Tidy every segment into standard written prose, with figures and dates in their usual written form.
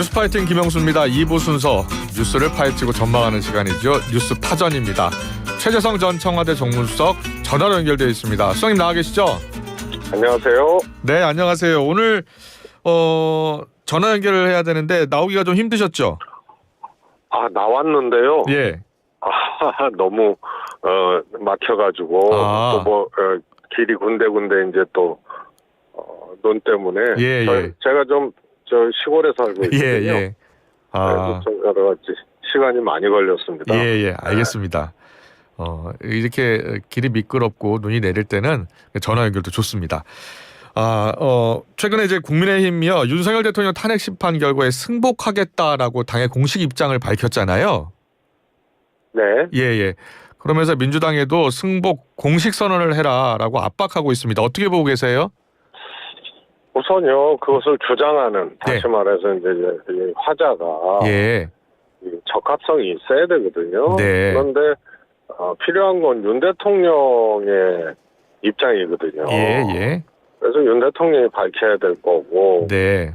뉴스파이팅 김영수입니다. 2부 순서 뉴스를 파헤치고 전망하는 시간이죠. 뉴스 파전입니다. 최재성 전 청와대 정무수석 전화로 연결되어 있습니다. 수석님 나와 계시죠? 안녕하세요. 네, 안녕하세요. 오늘 전화 연결을 해야 되는데 나오기가 좀 힘드셨죠? 나왔는데요. 예. 너무 막혀가지고 또 길이 군데군데 이제 또 논 때문에 제가 좀 시골에 살고 있거든요. 예. 그래서 좀 여러 가지 시간이 많이 걸렸습니다. 예, 알겠습니다. 이렇게 길이 미끄럽고 눈이 내릴 때는 전화 연결도 좋습니다. 최근에 이제 국민의힘이요, 윤석열 대통령 탄핵 심판 결과에 승복하겠다라고 당의 공식 입장을 밝혔잖아요. 네. 예. 그러면서 민주당에도 승복 공식 선언을 해라라고 압박하고 있습니다. 어떻게 보고 계세요? 우선요, 그것을 주장하는, 다시 말해서 이제 이 화자가 적합성이 있어야 되거든요. 네. 그런데 필요한 건 윤 대통령의 입장이거든요. 예. 그래서 윤 대통령이 밝혀야 될 거고. 네.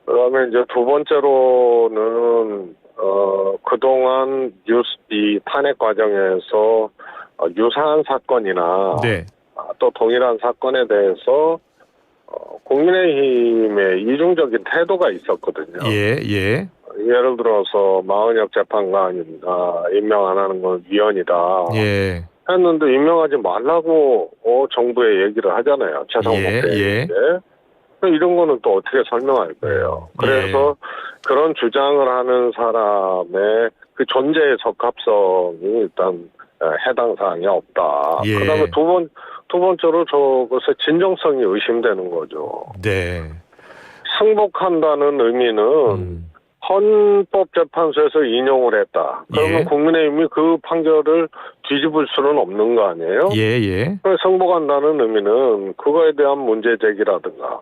그다음에 이제 두 번째로는 그동안 이 탄핵 과정에서 유사한 사건이나 또 동일한 사건에 대해서 국민의힘의 이중적인 태도가 있었거든요. 예. 예를 들어서 마은혁 재판관 임명 안 하는 건 위헌이다. 예. 했는데 임명하지 말라고 정부에 얘기를 하잖아요. 최상목 대행인데. 이런 거는 또 어떻게 설명할 거예요. 그래서 그런 주장을 하는 사람의 그 존재의 적합성이 일단 해당 사항이 없다. 그다음에 두 번째로 저것의 진정성이 의심되는 거죠. 네. 승복한다는 의미는 헌법재판소에서 인용을 했다. 그러면 국민의힘이 그 판결을 뒤집을 수는 없는 거 아니에요? 예. 승복한다는 의미는 그거에 대한 문제 제기라든가,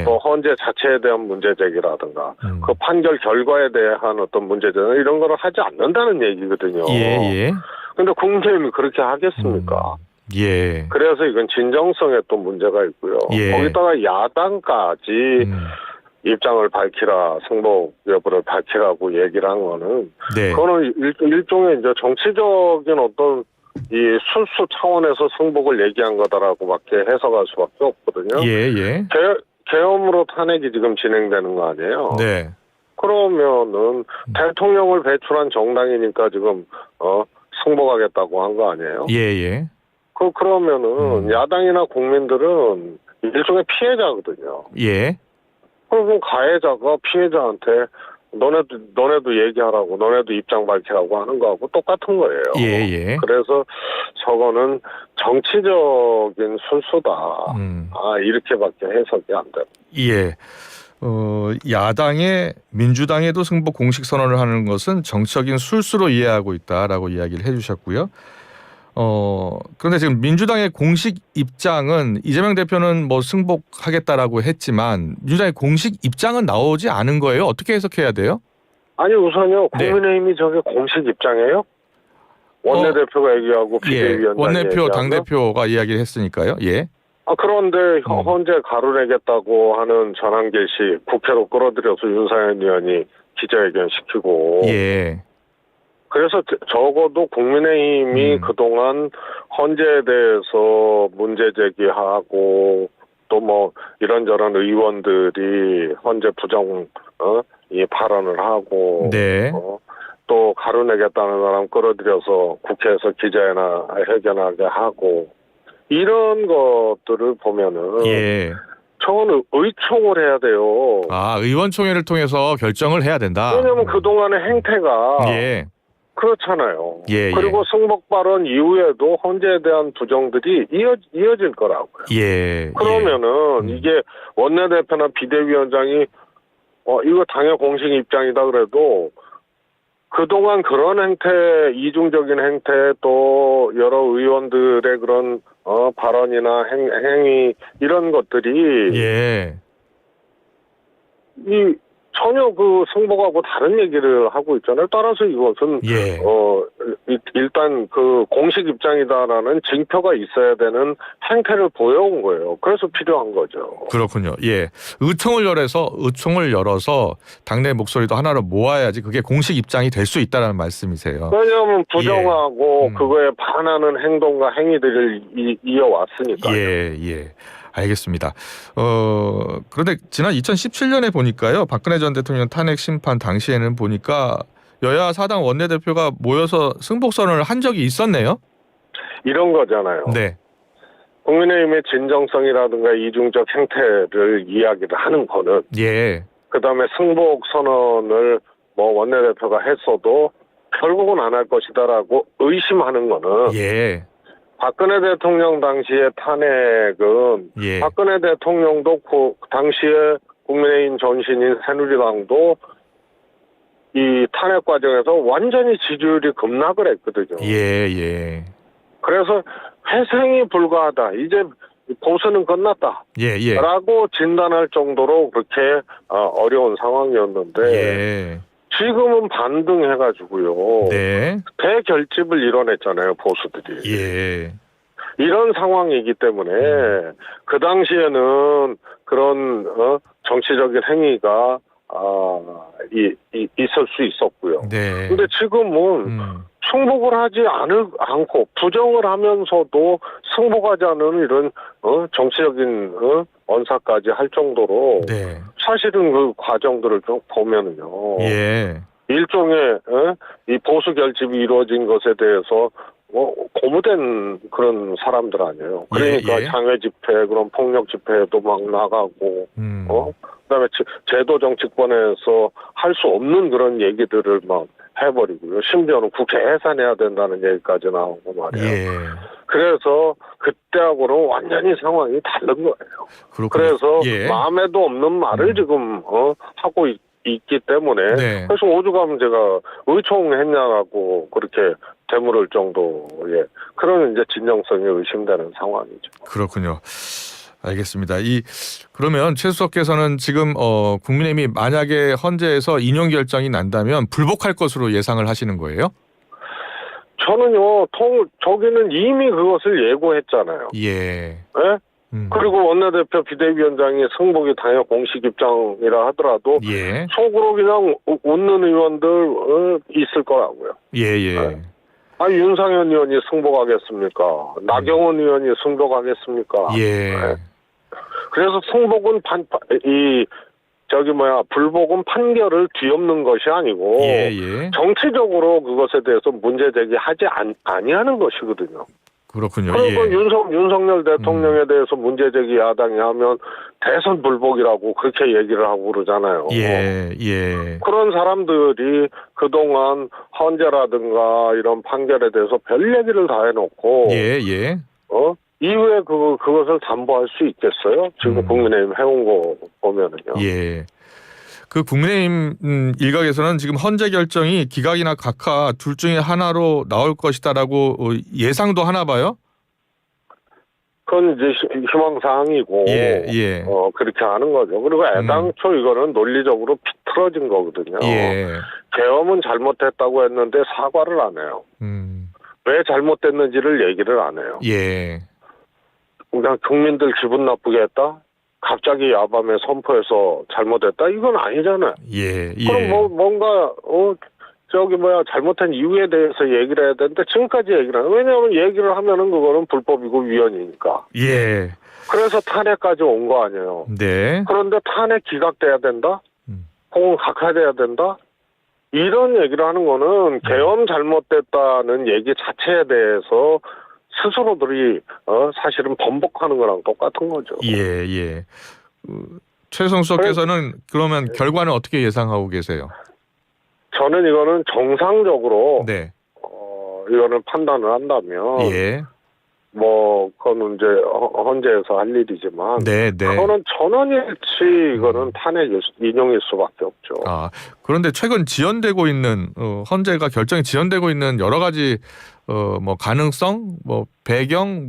또 헌재 자체에 대한 문제 제기라든가, 그 판결 결과에 대한 어떤 문제 제기 이런 거를 하지 않는다는 얘기거든요. 근데 국민의힘이 그렇게 하겠습니까? 그래서 이건 진정성에 또 문제가 있고요. 거기다가 야당까지 입장을 밝히라, 승복 여부를 밝히라고 얘기를 한 거는, 그거는 일종의 이제 정치적인 어떤 이 순수 차원에서 승복을 얘기한 거다라고밖에 해석할 수밖에 없거든요. 계엄으로 탄핵이 지금 진행되는 거 아니에요? 그러면은 대통령을 배출한 정당이니까 지금 승복하겠다고 한 거 아니에요? 그러면은 야당이나 국민들은 일종의 피해자거든요. 그럼 가해자가 피해자한테 너네도 얘기하라고, 너네도 입장 밝히라고 하는 거하고 똑같은 거예요. 그래서 저거는 정치적인 술수다. 이렇게밖에 해석이 안 돼요. 야당의 민주당에도 승복 공식 선언을 하는 것은 정치적인 술수로 이해하고 있다라고 이야기를 해주셨고요. 그런데 지금 민주당의 공식 입장은 이재명 대표는 뭐 승복하겠다라고 했지만 민주당의 공식 입장은 나오지 않은 거예요. 어떻게 해석해야 돼요? 아니 우선요. 국민의힘이 저게 공식 입장이에요? 원내대표가 얘기하고 비대위원장이 원내표, 당대표가 이야기를 했으니까요. 그런데 현재 가루내겠다고 하는 전한길 씨 국회로 끌어들여서 윤상현 의원이 기자회견 시키고 그래서 적어도 국민의힘이 그동안 헌재에 대해서 문제 제기하고 또 뭐 이런저런 의원들이 헌재 부정 이 발언을 하고 또 가루내겠다는 사람 끌어들여서 국회에서 기자회견하게 하고 이런 것들을 보면은 저는 의총을 해야 돼요. 의원총회를 통해서 결정을 해야 된다. 왜냐하면 그동안의 행태가 그렇잖아요. 그리고 승복 발언 이후에도 헌재에 대한 부정들이 이어질 거라고요. 그러면은 이게 원내대표나 비대위원장이 이거 당의 공식 입장이다 그래도 그동안 그런 행태, 이중적인 행태 또 여러 의원들의 그런 발언이나 행위 이런 것들이 전혀 그 승복하고 다른 얘기를 하고 있잖아요. 따라서 이것은 일단 그 공식 입장이다라는 징표가 있어야 되는 행태를 보여온 거예요. 그래서 필요한 거죠. 그렇군요. 예, 의총을 열어서 당내 목소리도 하나로 모아야지 그게 공식 입장이 될 수 있다라는 말씀이세요. 왜냐하면 부정하고 예. 그거에 반하는 행동과 행위들을 이어왔으니까요. 예. 알겠습니다. 그런데 지난 2017년에 보니까요, 박근혜 전 대통령 탄핵 심판 당시에는 보니까 여야 사당 원내대표가 모여서 승복선언을 한 적이 있었네요. 이런 거잖아요. 네. 국민의힘의 진정성이라든가 이중적 행태를 이야기를 하는 거는, 예. 그다음에 승복 선언을 뭐 원내대표가 했어도 결국은 안 할 것이다라고 의심하는 거는, 예. 박근혜 대통령 당시의 탄핵은 예. 박근혜 대통령도 그 당시에 국민의힘 전신인 새누리당도 이 탄핵 과정에서 완전히 지지율이 급락을 했거든요. 예. 그래서 회생이 불가하다. 이제 보수는 끝났다. 예. 라고 진단할 정도로 그렇게 어려운 상황이었는데, 예. 지금은 반등해가지고요. 네. 대결집을 이뤄냈잖아요, 보수들이. 예. 이런 상황이기 때문에 그 당시에는 그런 정치적인 행위가 있을 수 있었고요. 네. 근데 지금은 승복을 하지 않고 부정을 하면서도 승복하지 않은 이런 정치적인 언사까지 할 정도로 네. 사실은 그 과정들을 좀 보면은요. 예. 일종의 이 보수 결집이 이루어진 것에 대해서 고무된 그런 사람들 아니에요. 그러니까 예. 장외 집회, 그런 폭력 집회도 막 나가고, 그다음에 제도 정치권에서 할 수 없는 그런 얘기들을 막 해버리고요. 심지어는 국회 해산해야 된다는 얘기까지 나오고 말이에요. 예. 그래서 그때하고는 완전히 상황이 다른 거예요. 그렇군요. 그래서 예. 마음에도 없는 말을 지금 하고 있기 때문에, 네. 그래서 오죽하면 제가 의총했냐라고 그렇게 되물을 정도의 그런 이제 진정성이 의심되는 상황이죠. 그렇군요. 알겠습니다. 그러면 최수석께서는 지금 국민의힘이 만약에 헌재에서 인용 결정이 난다면 불복할 것으로 예상을 하시는 거예요? 저는요, 저기는 이미 그것을 예고했잖아요. 예. 네? 그리고 원내대표 비대위원장이 승복이 당연 공식 입장이라 하더라도 예. 속으로 그냥 웃는 의원들 있을 거라고요. 예. 네. 윤상현 의원이 승복하겠습니까? 나경원 의원이 승복하겠습니까? 예. 네. 그래서 승복은 불복은 판결을 뒤엎는 것이 아니고 예. 정치적으로 그것에 대해서 문제 제기하지 아니하는 것이거든요. 그렇군요. 그리고 예. 윤석열 대통령에 대해서 문제 제기 야당이 하면 대선 불복이라고 그렇게 얘기를 하고 그러잖아요. 예. 그런 사람들이 그동안 헌재라든가 이런 판결에 대해서 별 얘기를 다 해놓고 예. 이후에 그것을 담보할 수 있겠어요? 지금 국민의힘 해온 거 보면은요. 예. 그 국민의힘 일각에서는 지금 헌재 결정이 기각이나 각하 둘 중에 하나로 나올 것이다라고 예상도 하나 봐요? 그건 이제 희망사항이고, 예. 그렇게 하는 거죠. 그리고 애당초 이거는 논리적으로 비틀어진 거거든요. 예. 계엄은 잘못했다고 했는데 사과를 안 해요. 왜 잘못됐는지를 얘기를 안 해요. 예. 그냥 국민들 기분 나쁘게 했다? 갑자기 야밤에 선포해서 잘못했다? 이건 아니잖아요. 예. 그럼 뭔가 잘못한 이유에 대해서 얘기를 해야 되는데 지금까지 얘기를 안 해요. 왜냐하면 얘기를 하면은 그거는 불법이고 위헌이니까. 예. 그래서 탄핵까지 온 거 아니에요. 네. 그런데 탄핵 기각돼야 된다? 혹은 각하돼야 된다? 이런 얘기를 하는 거는 계엄 잘못됐다는 얘기 자체에 대해서 스스로들이 사실은 번복하는 거랑 똑같은 거죠. 예. 최성수께서는 그러면 결과는 어떻게 예상하고 계세요? 저는 이거는 정상적으로 네. 이거는 판단을 한다면 예. 그거는 이제 헌재에서 할 일이지만 네. 그거는 전원일치 이거는 탄핵 인용일 수밖에 없죠. 그런데 최근 지연되고 있는 헌재가 결정이 지연되고 있는 여러 가지 가능성, 배경,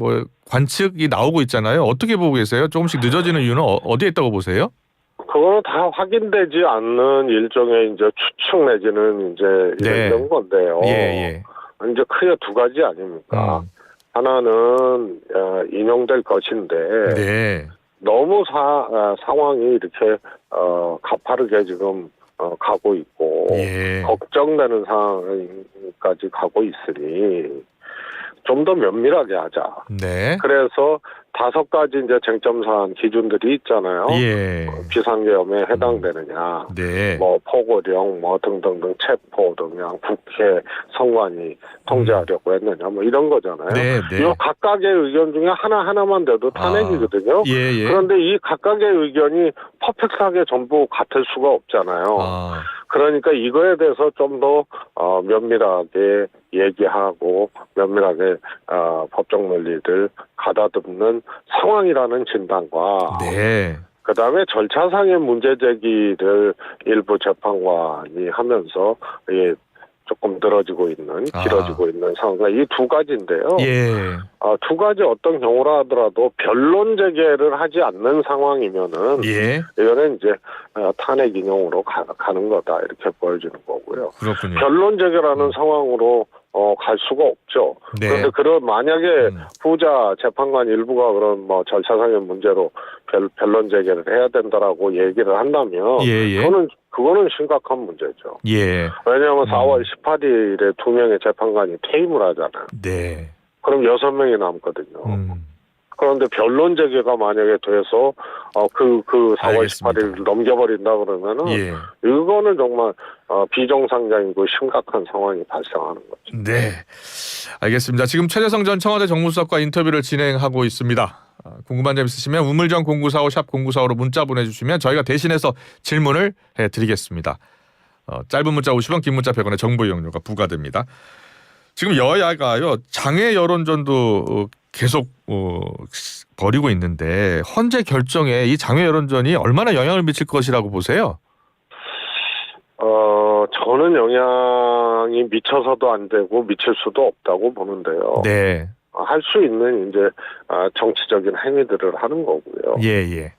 관측이 나오고 있잖아요. 어떻게 보고 계세요? 조금씩 늦어지는 이유는 어디에 있다고 보세요? 그거는 다 확인되지 않는 일종의 이제 추측 내지는 이제 이런 건데요. 예. 이제 크게 두 가지 아닙니까? 하나는 인용될 것인데 네. 너무 상황이 이렇게 가파르게 지금 가고 있고 예. 걱정되는 상황까지 가고 있으니 좀 더 면밀하게 하자. 네. 그래서 5가지 이제 쟁점 사안 기준들이 있잖아요. 예. 비상계엄에 해당되느냐, 네. 뭐 포고령, 뭐 등등등 체포 등량 국회 선관위 통제하려고 했느냐, 뭐 이런 거잖아요. 네. 네. 이 각각의 의견 중에 하나만 돼도 탄핵이거든요. 예. 그런데 이 각각의 의견이 퍼펙트하게 전부 같을 수가 없잖아요. 그러니까 이거에 대해서 좀 더 면밀하게 얘기하고 면밀하게 법적 논리를 가다듬는 상황이라는 진단과 네. 그다음에 절차상의 문제 제기를 일부 재판관이 하면서 조금 늘어지고 있는 길어지고 있는 상황과 이 두 가지인데요. 예. 두 가지 어떤 경우라 하더라도 변론 제기를 하지 않는 상황이면은 예. 이거는 이제 탄핵 인용으로 가는 거다 이렇게 보여지는 거고요. 그렇군요. 변론 제기라는 상황으로 갈 수가 없죠. 네. 그런데 만약에 후자 재판관 일부가 그런 뭐 절차상의 문제로 변론 제기를 해야 된다라고 얘기를 한다면 예. 그거는 심각한 문제죠. 예. 왜냐하면 4월 18일에 2명의 재판관이 퇴임을 하잖아요. 네. 그럼 6명이 남거든요. 그런데 변론 제기가 만약에 돼서 그 4월 알겠습니다. 18일을 넘겨버린다 그러면은 예. 이거는 정말 비정상적이고 심각한 상황이 발생하는 거죠. 네. 알겠습니다. 지금 최재성 전 청와대 정무수석과 인터뷰를 진행하고 있습니다. 궁금한 점 있으시면 우물정 0945 샵 0945로 문자 보내주시면 저희가 대신해서 질문을 해드리겠습니다. 짧은 문자 50원, 긴 문자 100원의 정보 이용료가 부과됩니다. 지금 여야가요 장외 여론전도 계속 벌이고 있는데 헌재 결정에 이 장외 여론전이 얼마나 영향을 미칠 것이라고 보세요? 저는 영향이 미쳐서도 안 되고 미칠 수도 없다고 보는데요. 네. 할 수 있는 이제 정치적인 행위들을 하는 거고요. 예.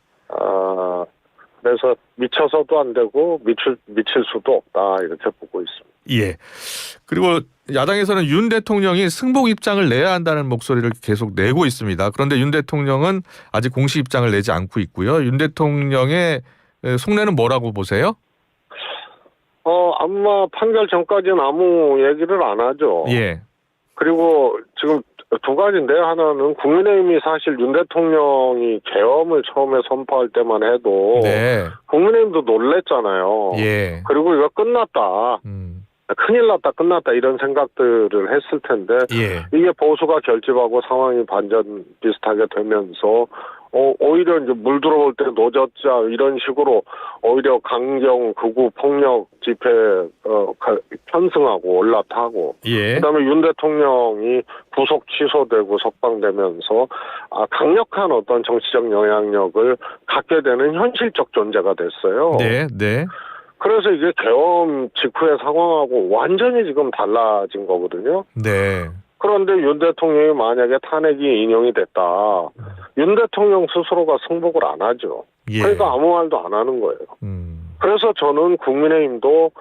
그래서 미쳐서도 안 되고 미칠 수도 없다 이렇게 보고 있습니다. 예. 그리고 야당에서는 윤 대통령이 승복 입장을 내야 한다는 목소리를 계속 내고 있습니다. 그런데 윤 대통령은 아직 공식 입장을 내지 않고 있고요. 윤 대통령의 속내는 뭐라고 보세요? 아마 판결 전까지는 아무 얘기를 안 하죠. 예. 그리고 지금 두 가지인데요. 하나는 국민의힘이 사실 윤 대통령이 계엄을 처음에 선포할 때만 해도 네. 국민의힘도 놀랬잖아요. 예. 그리고 이거 끝났다. 큰일 났다 끝났다 이런 생각들을 했을 텐데 이게 보수가 결집하고 상황이 반전 비슷하게 되면서 오히려 이제 물 들어올 때 노젓자 이런 식으로 오히려 강경 극우 폭력 집회 편승하고 올라타고 그다음에 윤 대통령이 구속 취소되고 석방되면서 강력한 어떤 정치적 영향력을 갖게 되는 현실적 존재가 됐어요. 네. 그래서 이게 계엄 직후의 상황하고 완전히 지금 달라진 거거든요. 네. 그런데 윤 대통령이 만약에 탄핵이 인용이 됐다. 윤 대통령 스스로가 승복을 안 하죠. 그러니까 아무 말도 안 하는 거예요. 그래서 저는 국민의힘도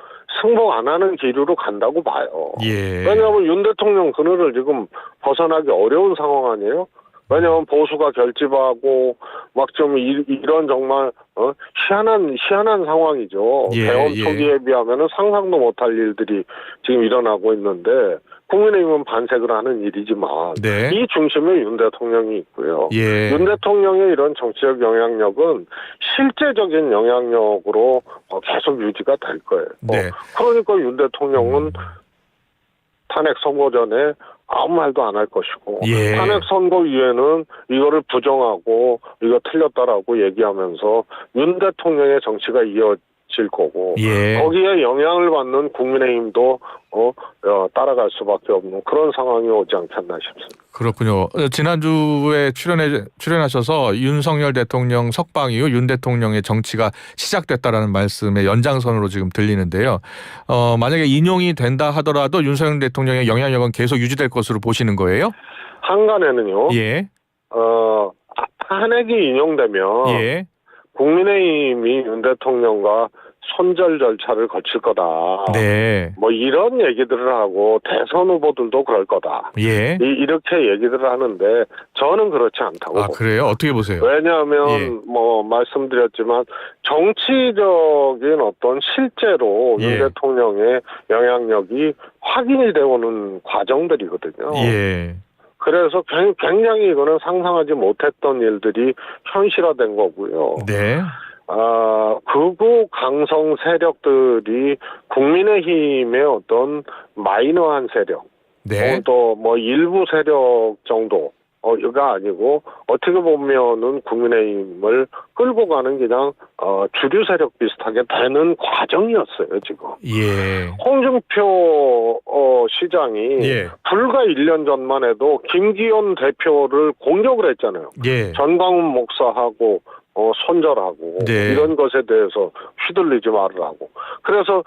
승복 안 하는 기류로 간다고 봐요. 왜냐하면 윤 대통령 그늘을 지금 벗어나기 어려운 상황 아니에요? 왜냐하면 보수가 결집하고 막 좀 이런 정말 희한한 상황이죠. 계엄 초기에 비하면은 상상도 못할 일들이 지금 일어나고 있는데 국민의힘은 반색을 하는 일이지만 이 중심에 윤 대통령이 있고요. 윤 대통령의 이런 정치적 영향력은 실제적인 영향력으로 계속 유지가 될 거예요. 그러니까 윤 대통령은 탄핵 선고 전에 아무 말도 안 할 것이고 탄핵 선고위에는 이거를 부정하고 이거 틀렸다라고 얘기하면서 윤 대통령의 정치가 이어질 거고 거기에 영향을 받는 국민의힘도 따라갈 수밖에 없는 그런 상황이 오지 않겠나 싶습니다. 그렇군요. 지난주에 출연하셔서 윤석열 대통령 석방 이후 윤 대통령의 정치가 시작됐다라는 말씀의 연장선으로 지금 들리는데요. 만약에 인용이 된다 하더라도 윤석열 대통령의 영향력은 계속 유지될 것으로 보시는 거예요? 한간에는요. 탄핵이 인용되면 국민의힘이 윤 대통령과 손절 절차를 거칠 거다. 네. 뭐 이런 얘기들을 하고 대선 후보들도 그럴 거다. 예. 이렇게 얘기들을 하는데 저는 그렇지 않다고 봅니다. 그래요? 어떻게 보세요? 왜냐하면 예. 뭐 말씀드렸지만 정치적인 어떤 실제로 예. 윤 대통령의 영향력이 확인이 되어오는 과정들이거든요. 예. 그래서 굉장히 이거는 상상하지 못했던 일들이 현실화된 거고요. 네. 극우 강성 세력들이 국민의힘의 어떤 마이너한 세력, 네. 또 뭐 일부 세력 정도가 아니고 어떻게 보면은 국민의힘을 끌고 가는 그냥 주류 세력 비슷하게 되는 과정이었어요 지금. 예. 홍준표 시장이 예. 불과 1년 전만 해도 김기현 대표를 공격을 했잖아요. 예. 전광훈 목사하고 손절하고 네. 이런 것에 대해서 휘둘리지 말으라고. 그래서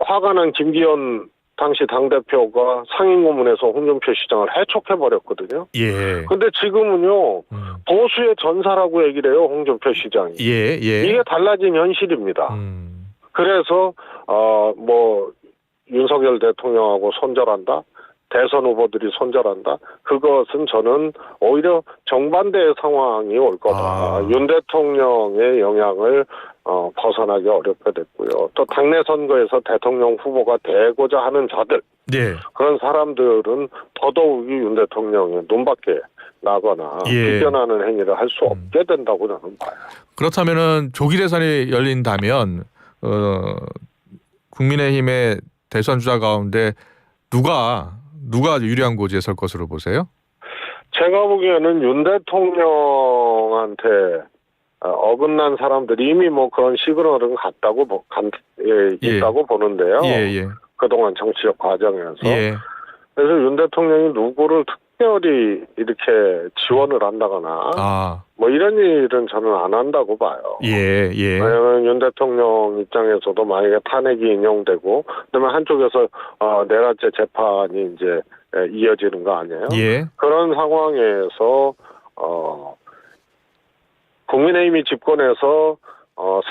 화가 난 김기현 당시 당대표가 상임고문에서 홍준표 시장을 해촉해버렸거든요. 예. 근데 지금은요, 보수의 전사라고 얘기를 해요, 홍준표 시장이. 예. 예. 이게 달라진 현실입니다. 그래서, 윤석열 대통령하고 손절한다? 대선 후보들이 손절한다? 그것은 저는 오히려 정반대의 상황이 올 거다. 윤 대통령의 영향을 벗어나기 어렵게 됐고요. 또 당내 선거에서 대통령 후보가 되고자 하는 자들, 네. 그런 사람들은 더더욱이 윤 대통령의 눈밖에 나거나 비견하는 행위를 할 수 없게 된다고 저는 봐요. 그렇다면은 조기 대선이 열린다면 국민의힘의 대선 주자 가운데 누가 유리한 고지에 설 것으로 보세요? 제가 보기에는 윤 대통령한테 어긋난 사람들이 이미 뭐 그런 시그널은 있다고 보는데요. 예. 그동안 정치적 과정에서. 예. 그래서 윤 대통령이 누구를 특별히 이렇게 지원을 한다거나 뭐 이런 일은 저는 안 한다고 봐요. 예. 왜냐하면 윤 대통령 입장에서도 만약에 탄핵이 인용되고 그다음에 한쪽에서 내란죄 재판이 이제 이어지는 거 아니에요? 예. 그런 상황에서 국민의힘이 집권해서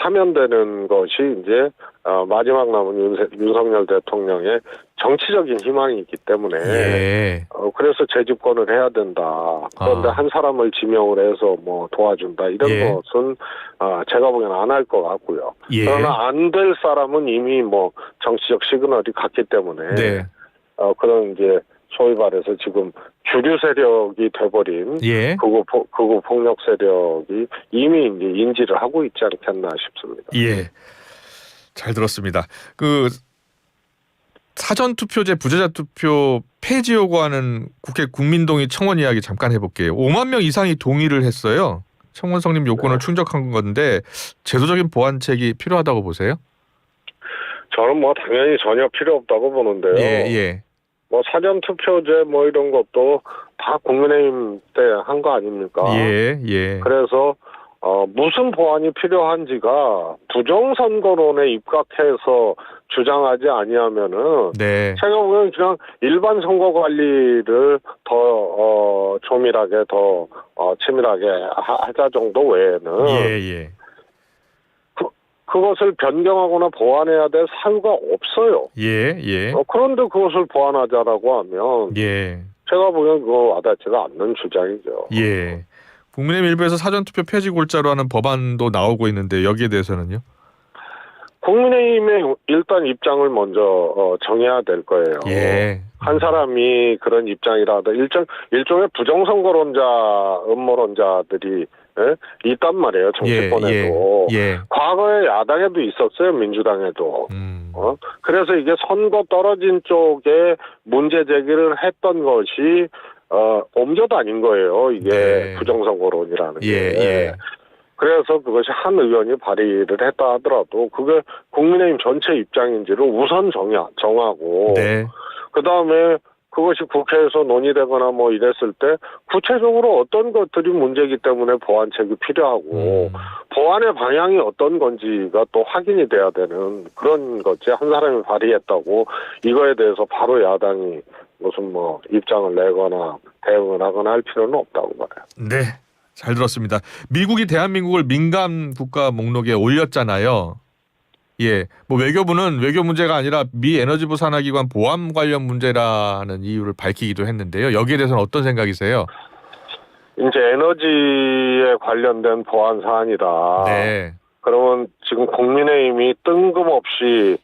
사면되는 것이 이제 마지막 남은 윤석열 대통령의 정치적인 희망이 있기 때문에 그래서 재집권을 해야 된다. 그런데 한 사람을 지명을 해서 뭐 도와준다 이런 것은 제가 보기에는 안 할 것 같고요. 그러나 안 될 사람은 이미 뭐 정치적 시그널이 갔기 때문에 그런 이제 소위 말해서 지금 주류 세력이 돼버린 극우 폭력 세력이 이미 이제 인지를 하고 있지 않겠나 싶습니다. 예, 잘 들었습니다. 그 사전 투표제 부재자 투표 폐지 요구하는 국회 국민동의 청원 이야기 잠깐 해볼게요. 5만 명 이상이 동의를 했어요. 청원 성립 요건을 충족한 건데 제도적인 보완책이 필요하다고 보세요? 저는 뭐 당연히 전혀 필요 없다고 보는데요. 뭐 사전 투표제 뭐 이런 것도 다 국민의힘 때 한 거 아닙니까? 그래서 무슨 보완이 필요한지가 부정선거론에 입각해서 주장하지 아니하면은 제가 보기엔 그냥 일반 선거 관리를 더 조밀하게 더 치밀하게 하자 정도 외에는 그것을 변경하거나 보완해야 될 사유가 없어요. 그런데 그것을 보완하자라고 하면 제가 보기엔 그거 와닿지가 않는 주장이죠. 국민의힘 일부에서 사전투표 폐지 골자로 하는 법안도 나오고 있는데 여기에 대해서는요? 국민의힘의 일단 입장을 먼저 정해야 될 거예요. 한 사람이 그런 입장이라도 일종의 부정선거론자, 음모론자들이 있단 말이에요. 정치권에도. 과거에 야당에도 있었어요. 민주당에도. 그래서 이게 선거 떨어진 쪽에 문제 제기를 했던 것이 옮겨다닌 거예요. 이게 부정선거론이라는 게. 그래서 그것이 한 의원이 발의를 했다 하더라도 그게 국민의힘 전체 입장인지를 우선 정하고 그다음에 그것이 국회에서 논의되거나 뭐 이랬을 때 구체적으로 어떤 것들이 문제이기 때문에 보완책이 필요하고 보완의 방향이 어떤 건지가 또 확인이 돼야 되는 그런 거지. 한 사람이 발의했다고 이거에 대해서 바로 야당이 무슨 뭐 입장을 내거나 대응을 하거나 할 필요는 없다고 봐요. 잘 들었습니다. 미국이 대한민국을 민감 국가 목록에 올렸잖아요. 예, 뭐 외교부는 외교 문제가 아니라 미 에너지부 산하기관 보안 관련 문제라는 이유를 밝히기도 했는데요. 여기에 대해서는 어떤 생각이세요? 이제 에너지에 관련된 보안 사안이다. 네. 그러면 지금 국민의힘이 뜬금없이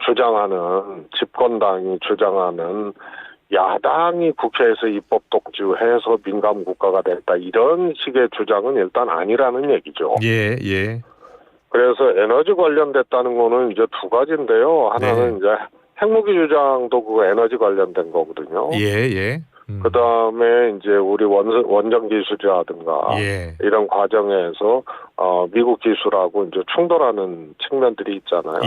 주장하는, 집권당이 주장하는 야당이 국회에서 입법 독주해서 민감 국가가 됐다, 이런 식의 주장은 일단 아니라는 얘기죠. 예, 예. 그래서 에너지 관련됐다는 거는 이제 두 가지인데요. 하나는 이제 핵무기 주장도 그거 에너지 관련된 거거든요. 예, 예. 그 다음에 이제 우리 원전 기술이라든가 이런 과정에서 미국 기술하고 이제 충돌하는 측면들이 있잖아요.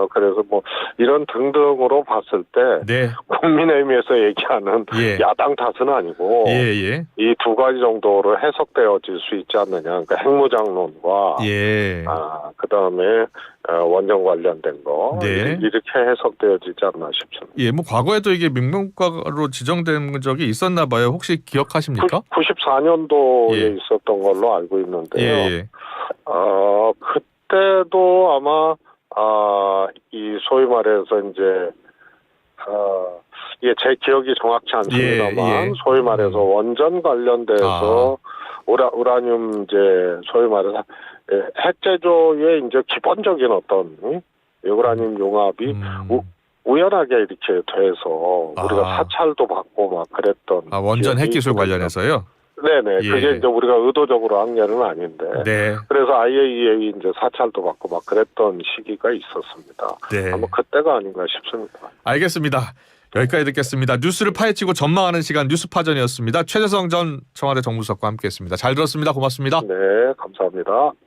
그래서 뭐 이런 등등으로 봤을 때 국민의힘에서 얘기하는 야당 탓은 아니고 이 두 가지 정도로 해석되어질 수 있지 않느냐. 그러니까 핵무장론과 그 다음에 원전 관련된 거 이렇게 해석되어지지 않나 싶습니다. 예, 뭐 과거에도 이게 민감국가로 지정된 적이 있었나 봐요. 혹시 기억하십니까? 94년도에 있었던 걸로 알고 있는데요. 그때도 아마 이 소위 말해서 이제 제 기억이 정확치 않습니다만 소위 말해서 원전 관련돼서 우라늄 이제 소위 말해서 핵 제조의 이제 기본적인 어떤 우라늄 용합이 우연하게 이렇게 돼서 우리가 사찰도 받고 막 그랬던. 원전 핵기술 관련해서요? 네네. 그게 이제 우리가 의도적으로 한 게는 아닌데. 그래서 IAEA 이제 사찰도 받고 막 그랬던 시기가 있었습니다. 아마 그때가 아닌가 싶습니다. 알겠습니다. 여기까지 듣겠습니다. 뉴스를 파헤치고 전망하는 시간 뉴스파전이었습니다. 최재성 전 청와대 정무수석과 함께했습니다. 잘 들었습니다. 고맙습니다. 네, 감사합니다.